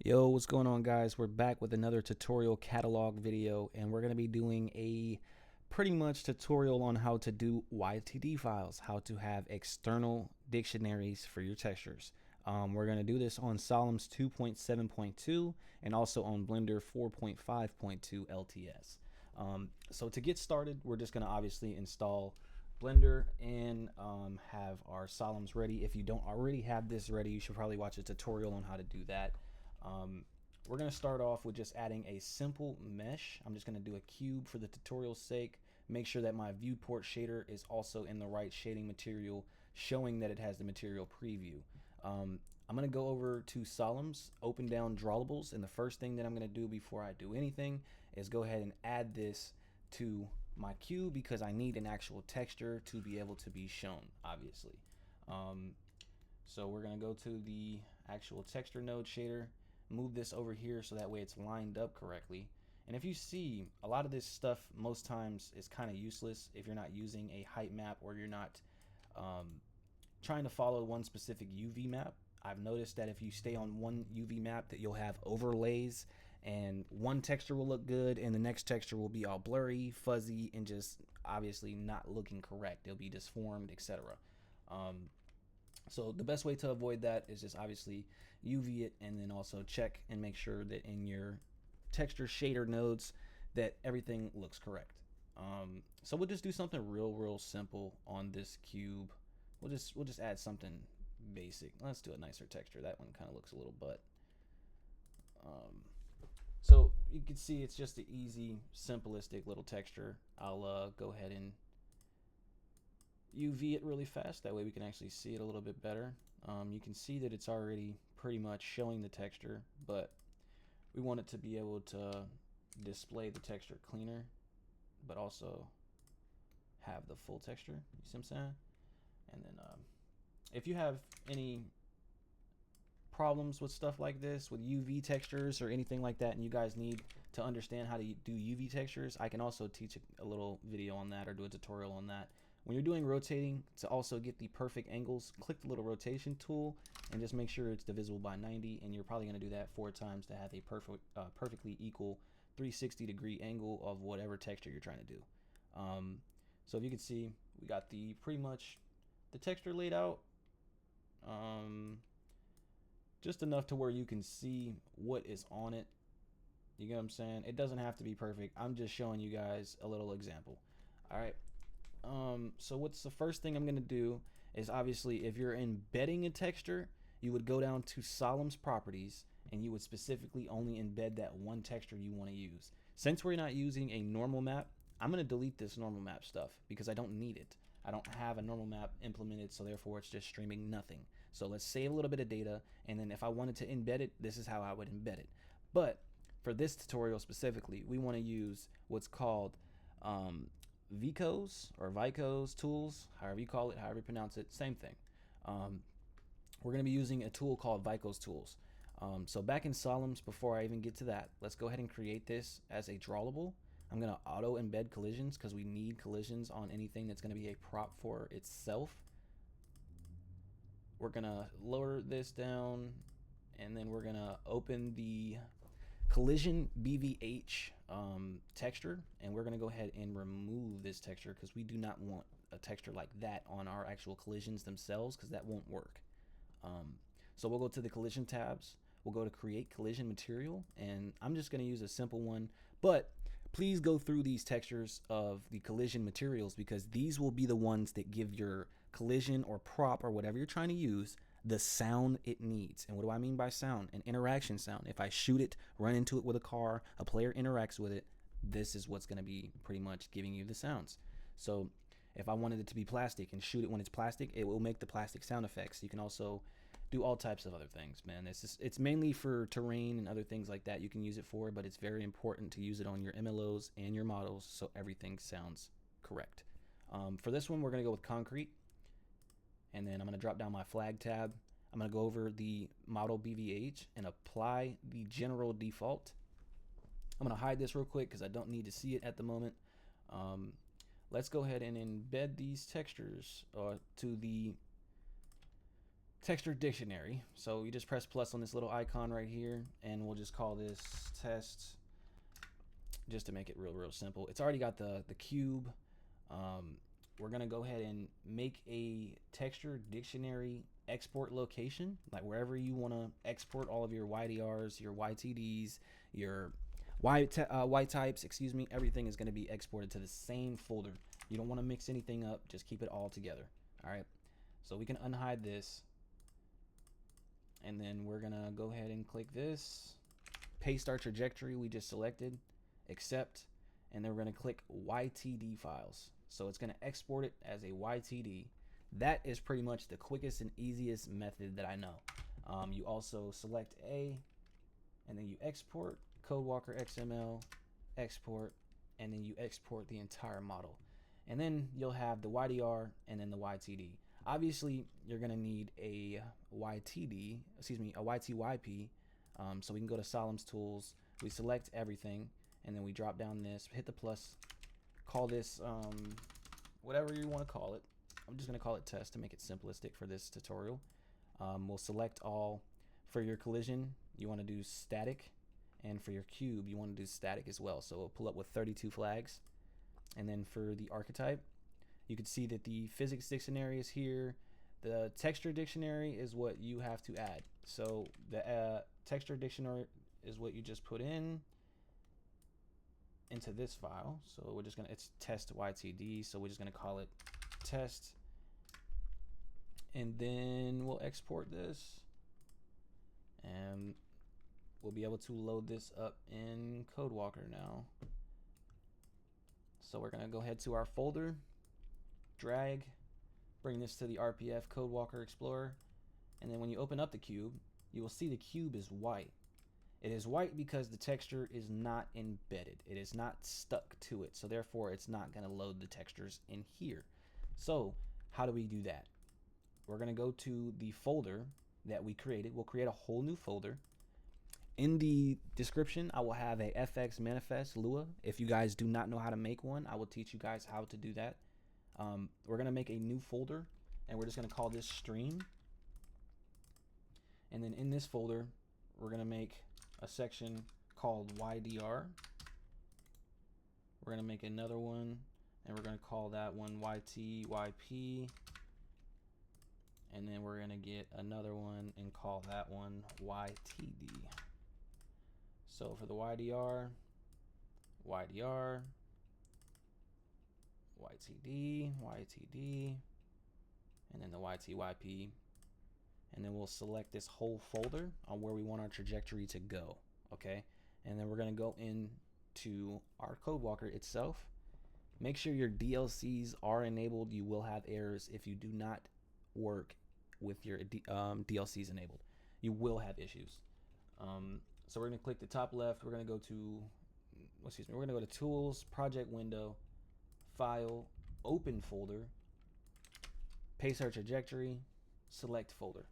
Yo, what's going on, guys? We're back with another tutorial catalog video, and we're going to be doing a pretty much tutorial on how to do YTD files, how to have external dictionaries for your textures. We're going to do this on Solums 2.7.2 and also on Blender 4.5.2 LTS. So to get started, we're just going to obviously install Blender and have our Solums ready. If you don't already have this ready, you should probably watch a tutorial on how to do that. We're going to start off with just adding a simple mesh. I'm just going to do a cube for the tutorial's sake. Make sure that my viewport shader is also in the right shading material, showing that it has the material preview. I'm going to go over to Solums, open down drawables, and the first thing that I'm going to do before I do anything is go ahead and add this to my cube because I need an actual texture to be able to be shown, obviously. So we're going to go to the actual texture node shader, move this over here so that way it's lined up correctly. And if you see, a lot of this stuff most times is kind of useless if you're not using a height map or you're not trying to follow one specific UV map. I've noticed that if you stay on one UV map that you'll have overlays and one texture will look good and the next texture will be all blurry, fuzzy, and just obviously not looking correct. It'll be disformed, etc. So the best way to avoid that is just obviously UV it and then also check and make sure that in your texture shader nodes that everything looks correct. So we'll just do something real simple on this cube. We'll just add something basic. Let's do a nicer texture. That one kind of looks a little butt. So you can see it's just an easy, simplistic little texture. I'll go ahead and UV it really fast, that way we can actually see it a little bit better. You can see that it's already pretty much showing the texture, but we want it to be able to display the texture cleaner, but also have the full texture. You see what I'm saying? And then if you have any problems with stuff like this, with UV textures or anything like that, and you guys need to understand how to do UV textures, I can also teach a little video on that or do a tutorial on that. When you're doing rotating, to also get the perfect angles, click the little rotation tool and just make sure it's divisible by 90, and you're probably going to do that 4 times to have a perfectly equal 360-degree angle of whatever texture you're trying to do. So if you can see, we got the pretty much the texture laid out, just enough to where you can see what is on it. You get what I'm saying? It doesn't have to be perfect. I'm just showing you guys a little example. All right. So what's the first thing I'm going to do is, obviously, if you're embedding a texture, you would go down to Solums properties and you would specifically only embed that one texture you want to use. Since we're not using a normal map, I'm going to delete this normal map stuff because I don't need it. I don't have a normal map implemented, so therefore it's just streaming nothing. So let's save a little bit of data, and then if I wanted to embed it, this is how I would embed it. But for this tutorial specifically, we want to use what's called Vicos or Vicos tools, however you call it, however you pronounce it, same thing. We're going to be using a tool called Vicos tools. So back in Solums, before I even get to that, let's go ahead and create this as a drawable. I'm going to auto embed collisions because we need collisions on anything that's going to be a prop for itself. We're going to lower this down, and then we're going to open the collision BVH texture, and we're going to go ahead and remove this texture because we do not want a texture like that on our actual collisions themselves, because that won't work. So we'll go to the collision tabs, we'll go to create collision material, and I'm just going to use a simple one, but please go through these textures of the collision materials because these will be the ones that give your collision or prop or whatever you're trying to use the sound it needs. And what do I mean by sound? An interaction sound. If I shoot it, run into it with a car, a player interacts with it, this is what's going to be pretty much giving you the sounds. So if I wanted it to be plastic and shoot it when it's plastic, it will make the plastic sound effects. You can also do all types of other things, man. It's mainly for terrain and other things like that you can use it for, but it's very important to use it on your MLOs and your models so everything sounds correct. For this one, we're going to go with concrete. And then I'm going to drop down my flag tab. I'm going to go over the model BVH and apply the general default. I'm going to hide this real quick because I don't need to see it at the moment. Let's go ahead and embed these textures to the texture dictionary. So you just press plus on this little icon right here, and we'll just call this test, just to make it real simple. It's already got the cube. We're gonna go ahead and make a texture dictionary export location, like wherever you want to export all of your YDRs, your YTDs, your Y types, excuse me. Everything is going to be exported to the same folder. You don't want to mix anything up, just keep it all together. All right, so we can unhide this, and then we're gonna go ahead and click this, paste our trajectory we just selected, accept, and then we're gonna click YTD files. So it's gonna export it as a YTD. That is pretty much the quickest and easiest method that I know. You also select A, and then you export, CodeWalker XML, export, and then you export the entire model. And then you'll have the YDR and then the YTD. Obviously, you're gonna need a YTD, excuse me, a YTYP. So we can go to Solemn's Tools, we select everything, and then we drop down this, hit the plus, call this whatever you want to call it. I'm just gonna call it test to make it simplistic for this tutorial. We'll select all. For your collision, you want to do static, and for your cube, you want to do static as well. So it'll pull up with 32 flags. And then for the archetype, you can see that the physics dictionary is here. The texture dictionary is what you have to add. So the texture dictionary is what you just put into this file. So we're just gonna, it's test YTD. So we're just gonna call it test. And then we'll export this, and we'll be able to load this up in CodeWalker now. So we're gonna go ahead to our folder, drag, bring this to the RPF CodeWalker Explorer, and then when you open up the cube, you will see the cube is white. It is white because the texture is not embedded. It is not stuck to it, so therefore it's not gonna load the textures in here. So how do we do that? We're gonna go to the folder that we created. We'll create a whole new folder. In the description, I will have a FX manifest Lua. If you guys do not know how to make one, I will teach you guys how to do that. We're gonna make a new folder, and we're just gonna call this stream. And then in this folder, we're gonna make a section called YDR. We're gonna make another one, and we're gonna call that one YTYP. And then we're gonna get another one and call that one YTD. So for the YDR, YDR, YTD, YTD, and then the YTYP. And then we'll select this whole folder on where we want our trajectory to go, okay? And then we're gonna go into our CodeWalker itself. Make sure your DLCs are enabled. You will have errors if you do not work with your DLCs enabled. You will have issues. So we're gonna click the top left. We're gonna go to, excuse me, we're gonna go to Tools, Project Window, File, Open Folder, paste our trajectory, select folder.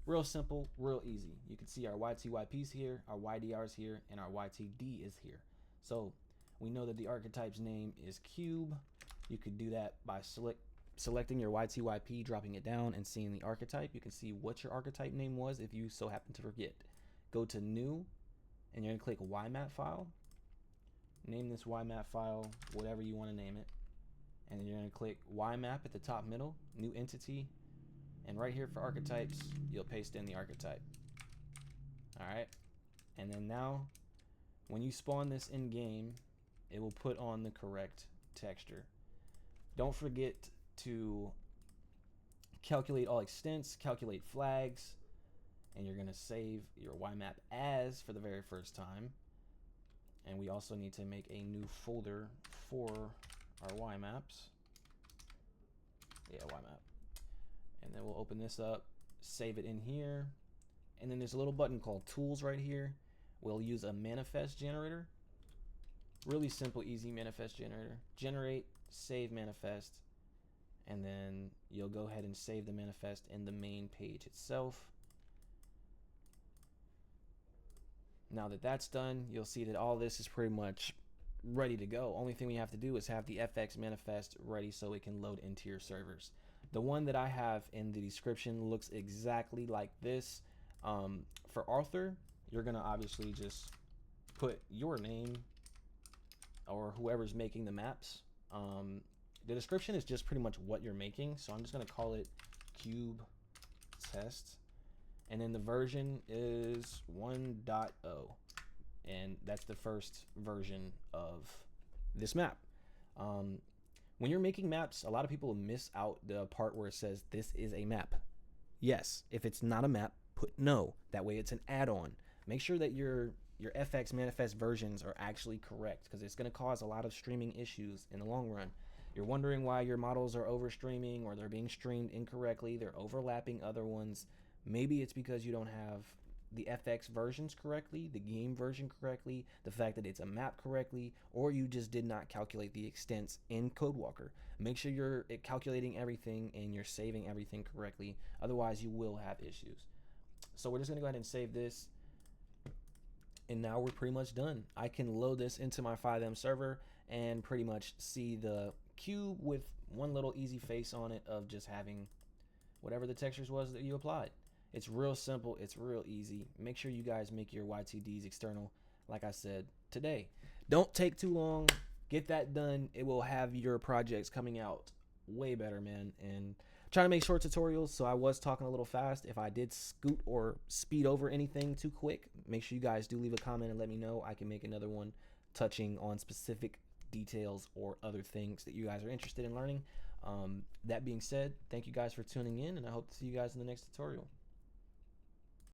Real simple, real easy. You can see our YTYP's here, our YDR's here, and our YTD is here. So we know that the archetype's name is cube. You could do that by selecting your YTYP, dropping it down, and seeing the archetype. You can see what your archetype name was if you so happen to forget. Go to new, and you're gonna click YMAP file. Name this YMAP file whatever you want to name it, and then you're gonna click YMAP at the top middle, new entity, and right here for archetypes, you'll paste in the archetype. All right, and then now, when you spawn this in game, it will put on the correct texture. Don't forget to calculate all extents, calculate flags, and you're gonna save your YMAP as for the very first time. And we also need to make a new folder for our YMAPs. Yeah, YMAP. And then we'll open this up, save it in here. And then there's a little button called Tools right here. We'll use a manifest generator. Really simple, easy manifest generator. Generate, save manifest, and then you'll go ahead and save the manifest in the main page itself. Now that that's done, you'll see that all this is pretty much ready to go. Only thing we have to do is have the FX manifest ready so it can load into your servers. The one that I have in the description looks exactly like this. For author, you're gonna obviously just put your name or whoever's making the maps. The description is just pretty much what you're making, so I'm just gonna call it cube test, and then the version is 1.0, and that's the first version of this map. When you're making maps, a lot of people miss out the part where it says this is a map. Yes, if it's not a map, put no. That way it's an add-on. Make sure that your FX manifest versions are actually correct, because it's going to cause a lot of streaming issues in the long run. You're wondering why your models are over streaming, or they're being streamed incorrectly, they're overlapping other ones. Maybe it's because you don't have the FX versions correctly, the game version correctly, the fact that it's a map correctly, or you just did not calculate the extents in CodeWalker. Make sure you're calculating everything and you're saving everything correctly. Otherwise, you will have issues. So we're just gonna go ahead and save this. And now we're pretty much done. I can load this into my FiveM server and pretty much see the cube with one little easy face on it of just having whatever the textures was that you applied. It's real simple, it's real easy. Make sure you guys make your YTDs external, like I said, today. Don't take too long, get that done. It will have your projects coming out way better, man. And trying to make short tutorials, so I was talking a little fast. If I did scoot or speed over anything too quick, make sure you guys do leave a comment and let me know. I can make another one touching on specific details or other things that you guys are interested in learning. That being said, thank you guys for tuning in, and I hope to see you guys in the next tutorial.